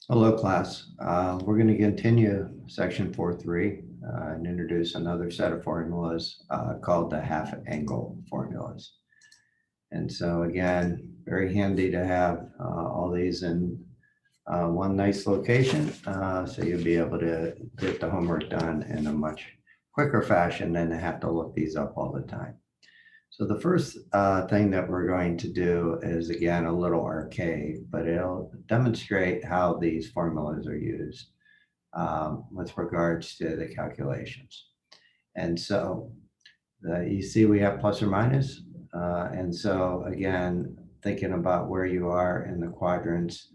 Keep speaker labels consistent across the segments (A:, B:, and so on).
A: Hello, class. We're going to continue section 4.3 and introduce another set of formulas called the half angle formulas. And so again, very handy to have all these in one nice location, so you'll be able to get the homework done in a much quicker fashion than to have to look these up all the time. So the first thing that we're going to do is, again, a little archaic, but it'll demonstrate how these formulas are used with regards to the calculations. And so you see we have plus or minus. And so again, thinking about where you are in the quadrants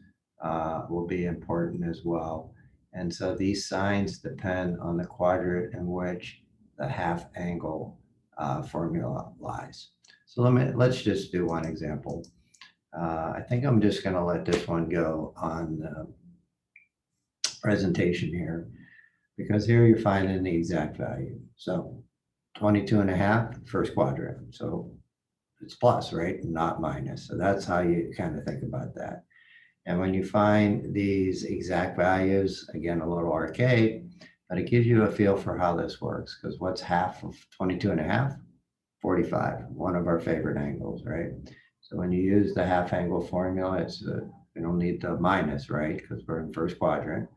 A: will be important as well. And so these signs depend on the quadrant in which the half angle formula lies. So let's just do one example. I think I'm just going to let this one go on the presentation here, because here you're finding the exact value. So 22 and a half, first quadrant. So it's plus, right? Not minus. So that's how you kind of think about that. And when you find these exact values, again, a little archaic, but it gives you a feel for how this works. Because what's half of 22 and a half? 45, one of our favorite angles, right? So when you use the half angle formula, we don't need the minus, right? Because we're in first quadrant.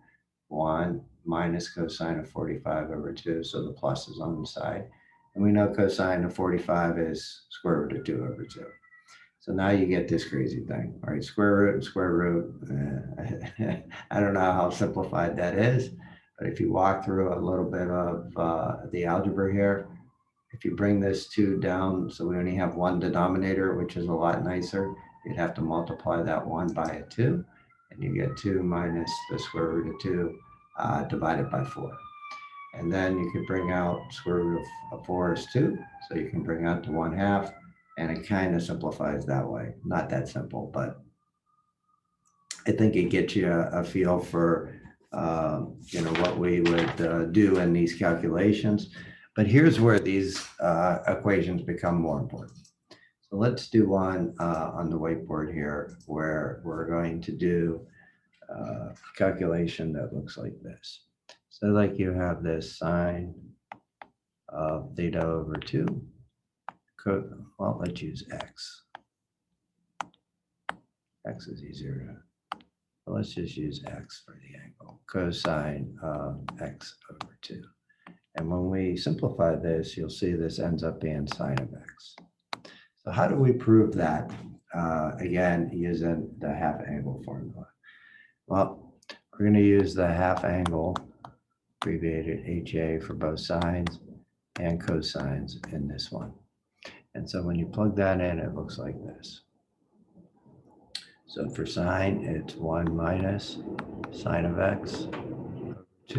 A: 1 minus cosine of 45 over 2, so the plus is on the side. And we know cosine of 45 is square root of 2 over 2. So now you get this crazy thing, right? Square root and square root. I don't know how simplified that is, but if you walk through a little bit of the algebra here, if you bring this 2 down, so we only have one denominator, which is a lot nicer, you'd have to multiply that 1 by a 2, and you get 2 minus the square root of 2 divided by 4. And then you can bring out square root of 4 is 2, so you can bring out the 1/2, and it kind of simplifies that way. Not that simple, but I think it gets you a feel for what we would do in these calculations. But here's where these equations become more important. So let's do one on the whiteboard here, where we're going to do a calculation that looks like this. So like you have this sine of theta over 2. Well, let's use x. X is easier. So let's just use x for the angle. Cosine of x over 2. And when we simplify this, you'll see this ends up being sine of x. So how do we prove that? Again, using the half angle formula. Well, we're going to use the half angle, abbreviated HA, for both sines and cosines in this one. And so when you plug that in, it looks like this. So for sine, it's 1 minus sine of x over 2.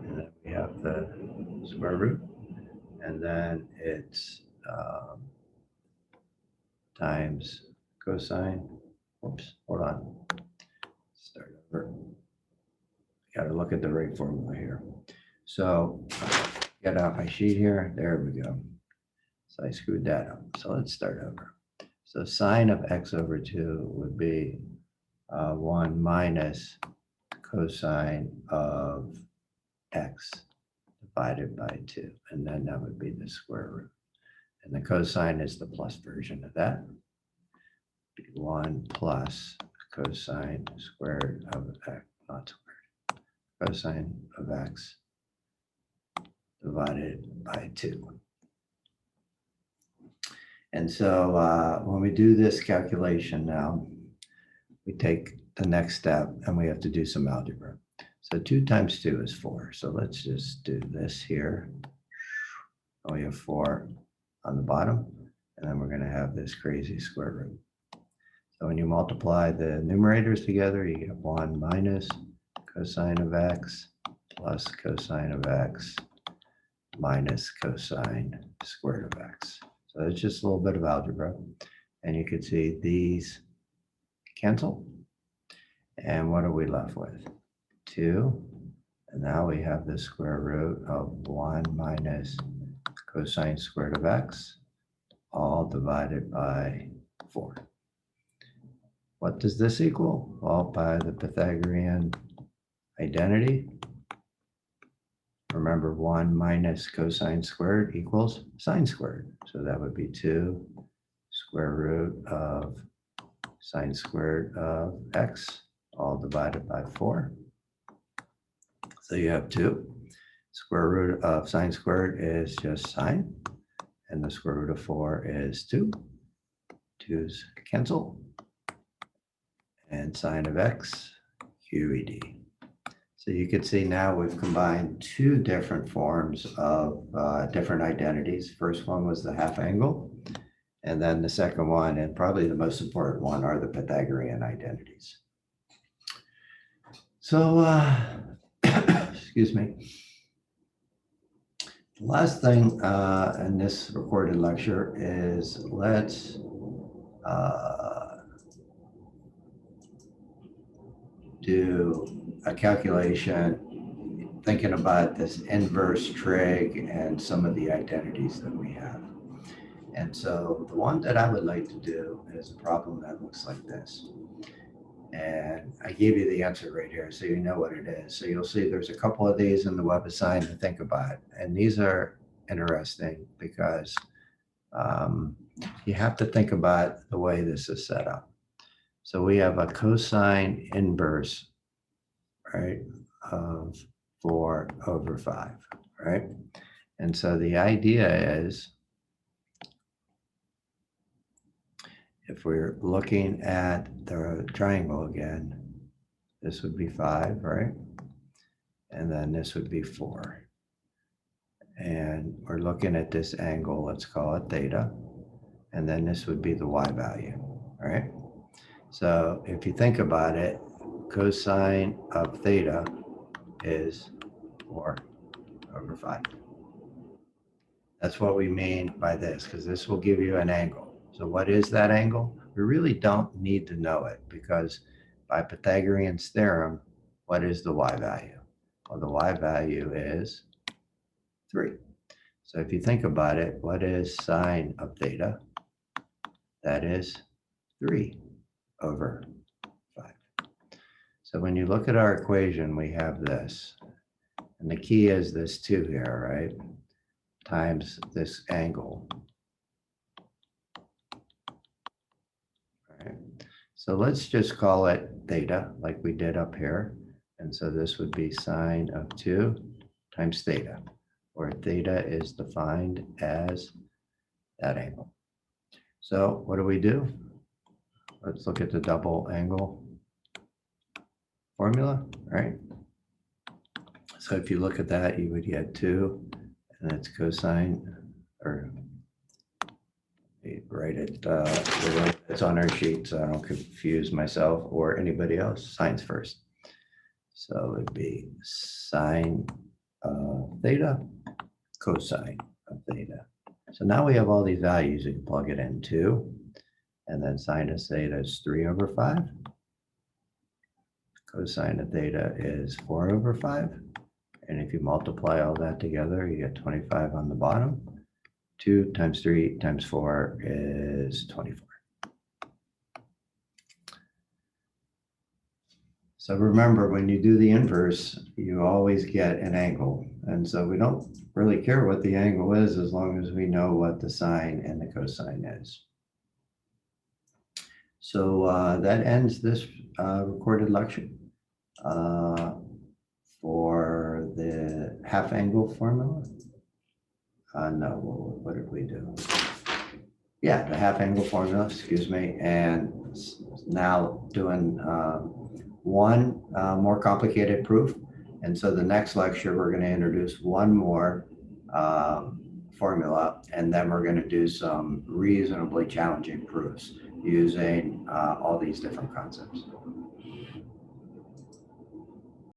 A: And then we have the square root. And then it's times cosine. Whoops, hold on. Start over. Got to look at the right formula here. So get out my sheet here. There we go. So I screwed that up. So let's start over. So sine of x over 2 would be 1 minus cosine of x divided by 2. And then that would be the square root. And the cosine is the plus version of that. 1 plus cosine squared of x, not squared, cosine of x divided by 2. And so when we do this calculation now, we take the next step and we have to do some algebra. So 2 times 2 is 4. So let's just do this here. And we have 4 on the bottom, and then we're going to have this crazy square root. So when you multiply the numerators together, you get 1 minus cosine of x plus cosine of x minus cosine squared of x. So it's just a little bit of algebra. And you can see these cancel. And what are we left with? 2. And now we have the square root of 1 minus cosine squared of x, all divided by 4. What does this equal? Well, by the Pythagorean identity, remember 1 minus cosine squared equals sine squared. So that would be 2 square root of sine squared of x, all divided by 4. So you have 2. Square root of sine squared is just sine, and the square root of 4 is 2. 2's cancel, and sine of x, QED. So you can see now we've combined 2 different forms of different identities. First one was the half angle, and then the second one, and probably the most important one, are the Pythagorean identities. So, excuse me. The last thing in this recorded lecture is let's do a calculation thinking about this inverse trig and some of the identities that we have. And so the one that I would like to do is a problem that looks like this. And I gave you the answer right here, so you know what it is. So you'll see there's a couple of these in the web assign to think about. And these are interesting because you have to think about the way this is set up. So we have a cosine inverse, right, of 4 over 5, right? And so the idea is, if we're looking at the triangle again, this would be 5, right? And then this would be 4. And we're looking at this angle, let's call it theta. And then this would be the y value, right? So if you think about it, cosine of theta is 4 over 5. That's what we mean by this, because this will give you an angle. So what is that angle? We really don't need to know it, because by Pythagorean's theorem, what is the y value? Well, the y value is 3. So if you think about it, what is sine of theta? That is 3 over 5. So when you look at our equation, we have this. And the key is this 2 here, right? Times this angle. Right. So let's just call it theta, like we did up here. And so this would be sine of 2 times theta, where theta is defined as that angle. So what do? Let's look at the double angle formula, right? So if you look at that, you would get 2, and it's cosine, or write it, it's on our sheet, so I don't confuse myself or anybody else. Sine's first. So it'd be sine of theta, cosine of theta. So now we have all these values. You can plug it in 2, and then sine of theta is 3 over 5. Cosine of theta is 4 over 5. And if you multiply all that together, you get 25 on the bottom. 2 times 3 times 4 is 24. So remember, when you do the inverse, you always get an angle. And so we don't really care what the angle is as long as we know what the sine and the cosine is. So that ends this recorded lecture for the half angle formula. No, what did we do? Yeah, the half angle formula, excuse me. And now doing one more complicated proof. And so the next lecture, we're going to introduce one more formula, and then we're going to do some reasonably challenging proofs using all these different concepts.